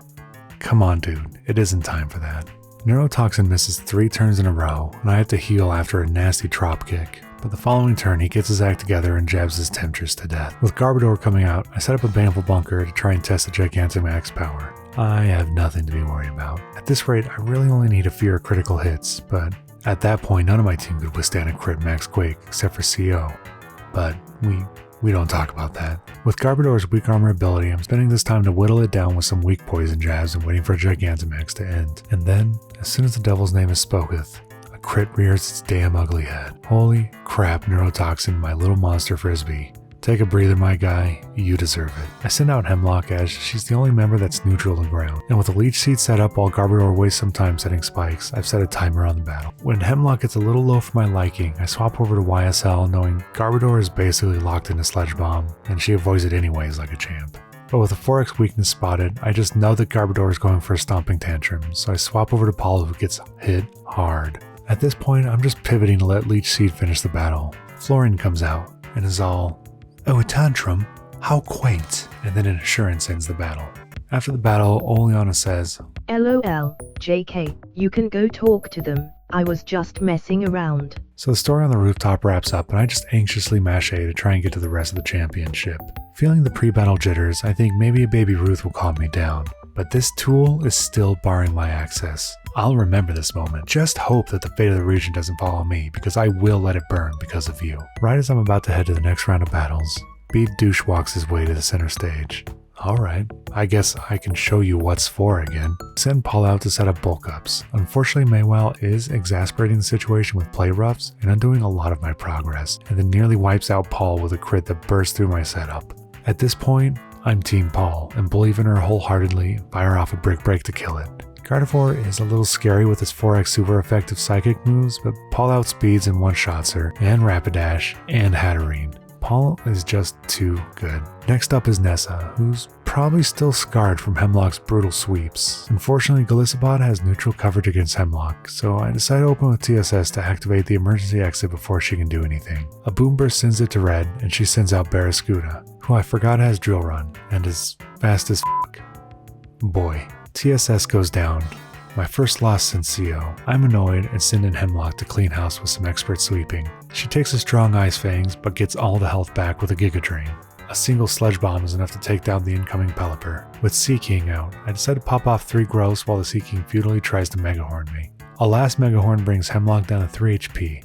Come on dude, it isn't time for that. Neurotoxin misses 3 turns in a row, and I have to heal after a nasty Trop Kick, but the following turn he gets his act together and jabs his Temptress to death. With Garbodor coming out, I set up a Baneful Bunker to try and test the Gigantamax power. I have nothing to be worried about. At this rate, I really only need a few critical hits, but at that point none of my team could withstand a crit Max Quake except for CO. But we don't talk about that. With Garbodor's weak armor ability, I'm spending this time to whittle it down with some weak poison jabs and waiting for Gigantamax to end. And then, as soon as the devil's name is spoketh, a crit rears its damn ugly head. Holy crap, Neurotoxin, my little monster frisbee. Take a breather, my guy, you deserve it. I send out Hemlock as she's the only member that's neutral to ground. And with a leech seed set up while Garbodor wastes some time setting spikes, I've set a timer on the battle. When Hemlock gets a little low for my liking, I swap over to YSL knowing Garbodor is basically locked into Sludge Bomb, and she avoids it anyways like a champ. But with a 4x weakness spotted, I just know that Garbodor is going for a stomping tantrum, so I swap over to Paul who gets hit hard. At this point, I'm just pivoting to let Leech Seed finish the battle. Florian comes out and is all, "Oh, a tantrum? How quaint," and then an assurance ends the battle. After the battle, Oleana says, "LOL, JK, you can go talk to them." I was just messing around. So the story on the rooftop wraps up, and I just anxiously mash A to try and get to the rest of the championship. Feeling the pre-battle jitters, I think maybe a baby Ruth will calm me down. But this tool is still barring my access. I'll remember this moment. Just hope that the fate of the region doesn't follow me, because I will let it burn because of you. Right as I'm about to head to the next round of battles, Beat Douche walks his way to the center stage. Alright, I guess I can show you what's for again. Send Paul out to set up bulk ups. Unfortunately, Maywell is exasperating the situation with play roughs and undoing a lot of my progress, and then nearly wipes out Paul with a crit that bursts through my setup. At this point, I'm Team Paul, and believe in her wholeheartedly and fire off a brick break to kill it. Gardevoir is a little scary with his 4x super effective psychic moves, but Paul outspeeds and one-shots her, and Rapidash, and Hatterene. Paul is just too good. Next up is Nessa, who's probably still scarred from Hemlock's brutal sweeps. Unfortunately, Golisopod has neutral coverage against Hemlock, so I decide to open with TSS to activate the emergency exit before she can do anything. A Boom Burst sends it to red, and she sends out Barraskewda, who I forgot has Drill Run, and is fast as f***. Boy, TSS goes down. My first loss since CO. I'm annoyed and send in Hemlock to clean house with some expert sweeping. She takes a strong Ice Fangs, but gets all the health back with a Giga Drain. A single Sludge Bomb is enough to take down the incoming Pelipper. With Sea King out, I decide to pop off 3 growths while the Sea King futilely tries to Mega Horn me. A last Mega Horn brings Hemlock down to 3 HP.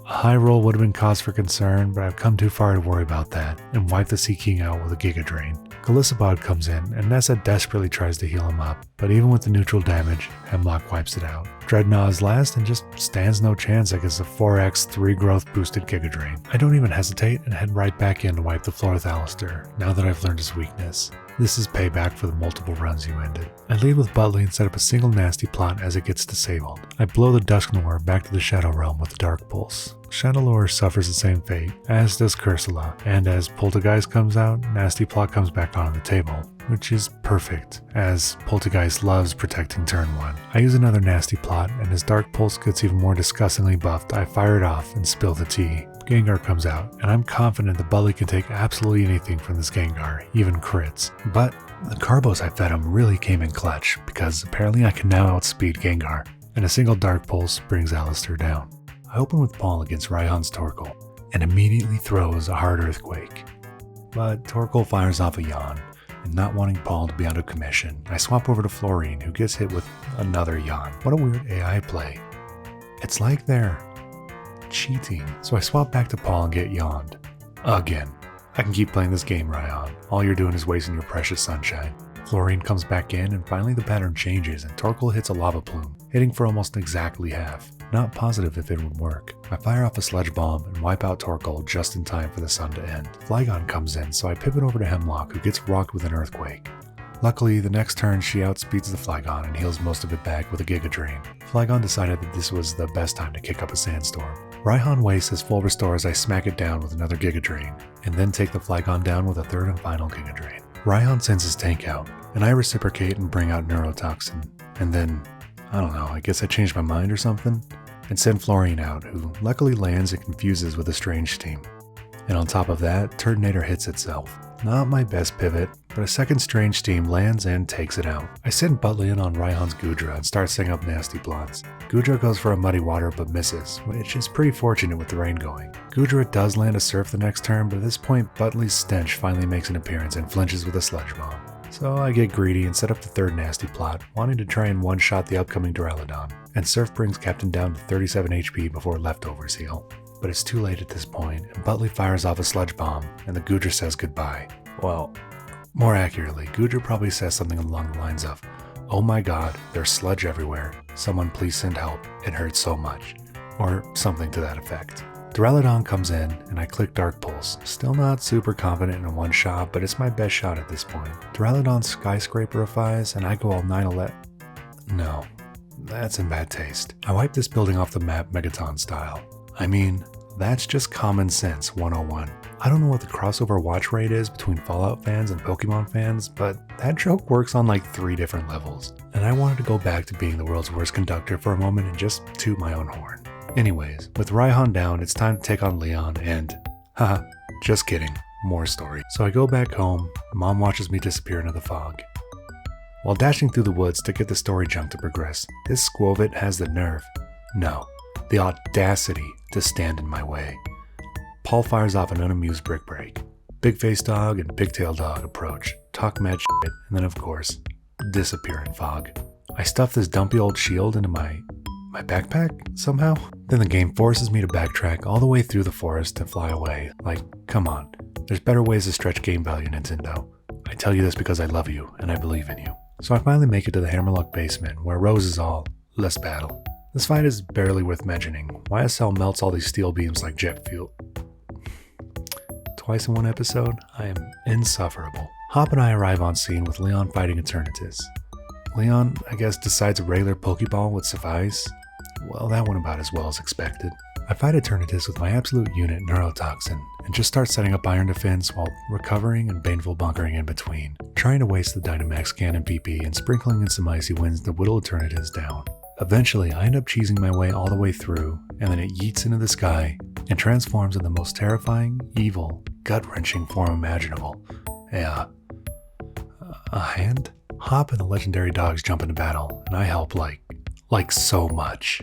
A high roll would have been cause for concern, but I've come too far to worry about that, and wipe the Sea King out with a Giga Drain. Golisopod comes in, and Nessa desperately tries to heal him up, but even with the neutral damage, Hemlock wipes it out. Dreadnought is last and just stands no chance against a 4x 3 growth boosted Giga Drain. I don't even hesitate and head right back in to wipe the floor with Alistair, now that I've learned his weakness. This is payback for the multiple runs you ended. I lead with Butley and set up a single nasty plot as it gets disabled. I blow the Dusknoir back to the Shadow Realm with the Dark Pulse. Chandelure suffers the same fate, as does Cursula, and as Poltergeist comes out, Nasty Plot comes back on the table, which is perfect, as Poltergeist loves protecting turn 1. I use another Nasty Plot, and as Dark Pulse gets even more disgustingly buffed, I fire it off and spill the tea. Gengar comes out, and I'm confident that Butley can take absolutely anything from this Gengar, even crits. But the Carbos I fed him really came in clutch, because apparently I can now outspeed Gengar, and a single Dark Pulse brings Alistair down. I open with Paul against Raihan's Torkoal, and immediately throws a hard Earthquake. But Torkoal fires off a Yawn, and not wanting Paul to be out of commission, I swap over to Florine, who gets hit with another Yawn. What a weird AI play. It's like they're cheating. So I swap back to Paul and get Yawned. Again. I can keep playing this game, Raihan. All you're doing is wasting your precious sunshine. Florine comes back in, and finally the pattern changes, and Torkoal hits a Lava Plume, hitting for almost exactly half. Not positive if it would work. I fire off a Sludge Bomb and wipe out Torkoal just in time for the sun to end. Flygon comes in, so I pivot over to Hemlock, who gets rocked with an Earthquake. Luckily, the next turn she outspeeds the Flygon and heals most of it back with a Giga Drain. Flygon decided that this was the best time to kick up a Sandstorm. Raihan wastes his full restore as I smack it down with another Giga Drain, and then take the Flygon down with a third and final Giga Drain. Raihan sends his tank out, and I reciprocate and bring out Neurotoxin, and then, I don't know, I guess I changed my mind or something, and send Florine out, who luckily lands and confuses with a Strange Steam. And on top of that, Turtonator hits itself. Not my best pivot, but a second Strange Steam lands and takes it out. I send Butley in on Raihan's Goodra and start setting up nasty plots. Goodra goes for a Muddy Water but misses, which is pretty fortunate with the rain going. Goodra does land a Surf the next turn, but at this point Butley's Stench finally makes an appearance and flinches with a Sludge Bomb. So I get greedy and set up the third nasty plot, wanting to try and one-shot the upcoming Duraludon, and Surf brings Captain down to 37 HP before Leftovers heal. But it's too late at this point, and Butley fires off a Sludge Bomb, and the Goodra says goodbye. Well, more accurately, Goodra probably says something along the lines of, "Oh my god, there's sludge everywhere. Someone please send help. It hurts so much." Or something to that effect. Duraludon comes in, and I click Dark Pulse. Still not super confident in a one-shot, but it's my best shot at this point. Duraludon Skyscraperifies, and I go all 9-11. No, that's in bad taste. I wipe this building off the map Megaton style. I mean, that's just common sense 101. I don't know what the crossover watch rate is between Fallout fans and Pokemon fans, but that joke works on like 3 different levels. And I wanted to go back to being the world's worst conductor for a moment and just toot my own horn. Anyways, with Raihan down, it's time to take on Leon and, haha, just kidding, more story. So I go back home, Mom watches me disappear into the fog. While dashing through the woods to get the story jump to progress, this Squovit has the nerve. No, the audacity to stand in my way. Paul fires off an unamused brick break. Big face dog and big tail dog approach, talk mad shit, and then of course, disappear in fog. I stuff this dumpy old shield into my backpack somehow. Then the game forces me to backtrack all the way through the forest and fly away. Like, come on, there's better ways to stretch game value, Nintendo. I tell you this because I love you and I believe in you. So I finally make it to the Hammerlock basement where Rose is all, let's battle. This fight is barely worth mentioning. YSL melts all these steel beams like jet fuel. Twice in one episode? I am insufferable. Hop and I arrive on scene with Leon fighting Eternatus. Leon, I guess, decides a regular Pokeball would suffice. Well, that went about as well as expected. I fight Eternatus with my absolute unit, Neurotoxin, and just start setting up Iron Defense while recovering and baneful bunkering in between, trying to waste the Dynamax cannon PP and sprinkling in some icy winds to whittle Eternatus down. Eventually, I end up cheesing my way all the way through, and then it yeets into the sky and transforms in the most terrifying, evil, gut-wrenching form imaginable. A hand? Hop and the legendary dogs jump into battle, and I help like so much.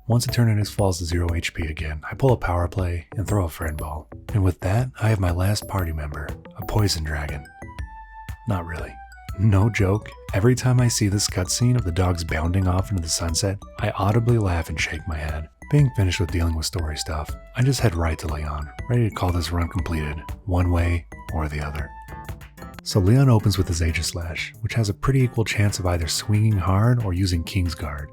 Once Eternatus falls to 0 HP again, I pull a power play and throw a friend ball. And with that, I have my last party member, a poison dragon. Not really. No joke, every time I see this cutscene of the dogs bounding off into the sunset, I audibly laugh and shake my head. Being finished with dealing with story stuff, I just head right to Leon, ready to call this run completed, one way or the other. So Leon opens with his Aegislash, which has a pretty equal chance of either swinging hard or using Kingsguard.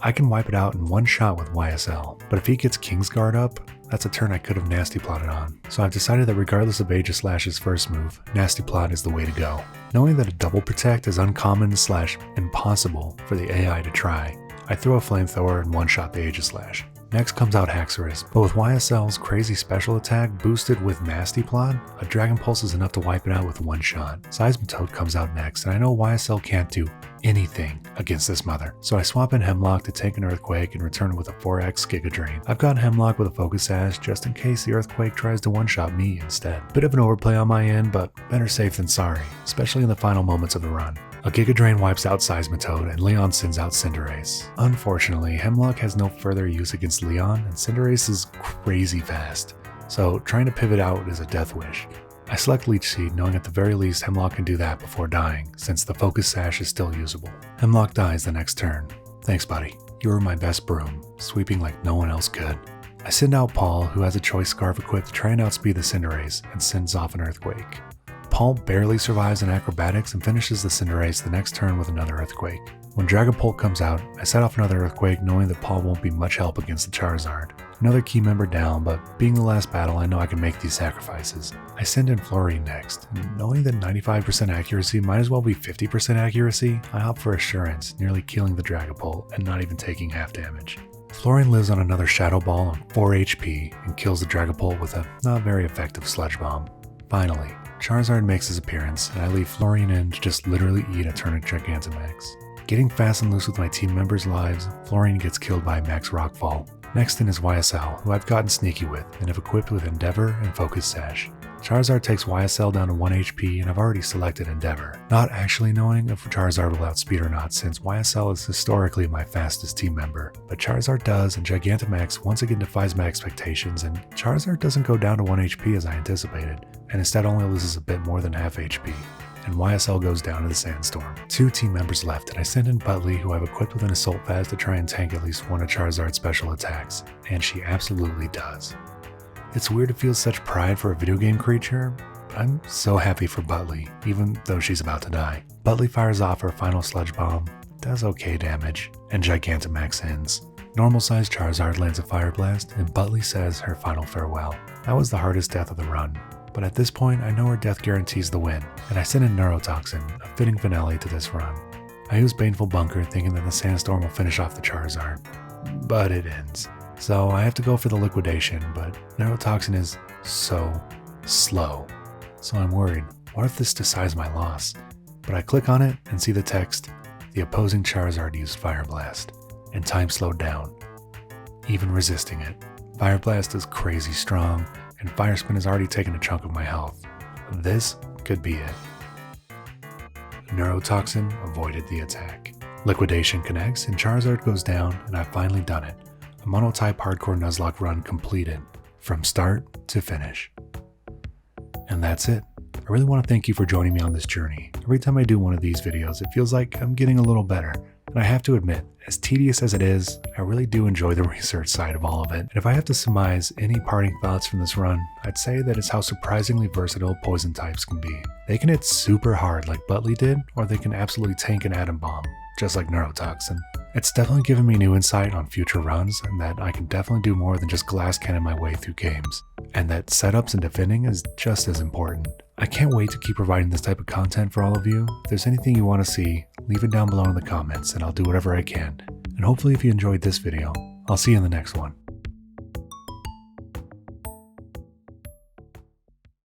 I can wipe it out in one shot with YSL, but if he gets Kingsguard up, that's a turn I could have Nasty Plotted on. So I've decided that regardless of Aegislash's first move, Nasty Plot is the way to go. Knowing that a double protect is uncommon / impossible for the AI to try, I throw a flamethrower and one-shot the Aegislash. Next comes out Haxorus, but with YSL's crazy special attack boosted with Nasty Plot, a Dragon Pulse is enough to wipe it out with one shot. Seismitoad comes out next, and I know YSL can't do anything against this mother, so I swap in Hemlock to take an Earthquake and return it with a 4x Giga Drain. I've got Hemlock with a Focus Sash just in case the Earthquake tries to one-shot me instead. Bit of an overplay on my end, but better safe than sorry, especially in the final moments of the run. A Giga Drain wipes out Seismitoad and Leon sends out Cinderace. Unfortunately, Hemlock has no further use against Leon and Cinderace is crazy fast, so trying to pivot out is a death wish. I select Leech Seed knowing at the very least Hemlock can do that before dying, since the Focus Sash is still usable. Hemlock dies the next turn. Thanks buddy, you were my best broom, sweeping like no one else could. I send out Paul, who has a Choice Scarf equipped to try and outspeed the Cinderace, and sends off an Earthquake. Paul barely survives in acrobatics and finishes the Cinderace the next turn with another Earthquake. When Dragapult comes out, I set off another Earthquake knowing that Paul won't be much help against the Charizard. Another key member down, but being the last battle I know I can make these sacrifices. I send in Florine next, and knowing that 95% accuracy might as well be 50% accuracy, I opt for Assurance, nearly killing the Dragapult and not even taking half damage. Florine lives on another Shadow Ball on 4 HP and kills the Dragapult with a not very effective Sludge Bomb. Finally, Charizard makes his appearance, and I leave Florine in to just literally eat a turn of Gigantamax. Getting fast and loose with my team members' lives, Florine gets killed by Max Rockfall. Next in is YSL, who I've gotten sneaky with, and have equipped with Endeavor and Focus Sash. Charizard takes YSL down to 1 HP, and I've already selected Endeavor, not actually knowing if Charizard will outspeed or not since YSL is historically my fastest team member. But Charizard does, and Gigantamax once again defies my expectations, and Charizard doesn't go down to 1 HP as I anticipated, and instead only loses a bit more than half HP. And YSL goes down to the Sandstorm. 2 team members left, and I send in Butley, who I've equipped with an Assault Vest to try and tank at least one of Charizard's special attacks, and she absolutely does. It's weird to feel such pride for a video game creature, but I'm so happy for Butley, even though she's about to die. Butley fires off her final Sludge Bomb, does okay damage, and Gigantamax ends. Normal-sized Charizard lands a Fire Blast, and Butley says her final farewell. That was the hardest death of the run, but at this point I know her death guarantees the win, and I send in Neurotoxin, a fitting finale to this run. I use Baneful Bunker thinking that the Sandstorm will finish off the Charizard, but it ends. So I have to go for the liquidation, but Neurotoxin is so slow. So I'm worried, what if this decides my loss? But I click on it and see the text, the opposing Charizard used Fire Blast, and time slowed down, even resisting it. Fire Blast is crazy strong, and Fire Spin has already taken a chunk of my health. This could be it. Neurotoxin avoided the attack. Liquidation connects and Charizard goes down, and I've finally done it. A monotype hardcore Nuzlocke run completed, from start to finish. And that's it. I really want to thank you for joining me on this journey. Every time I do one of these videos, it feels like I'm getting a little better. And I have to admit, as tedious as it is, I really do enjoy the research side of all of it. And if I have to surmise any parting thoughts from this run, I'd say that it's how surprisingly versatile poison types can be. They can hit super hard like Buttley did, or they can absolutely tank an atom bomb, just like Neurotoxin. It's definitely given me new insight on future runs, and that I can definitely do more than just glass cannon my way through games. And that setups and defending is just as important. I can't wait to keep providing this type of content for all of you. If there's anything you want to see, leave it down below in the comments and I'll do whatever I can. And hopefully if you enjoyed this video, I'll see you in the next one.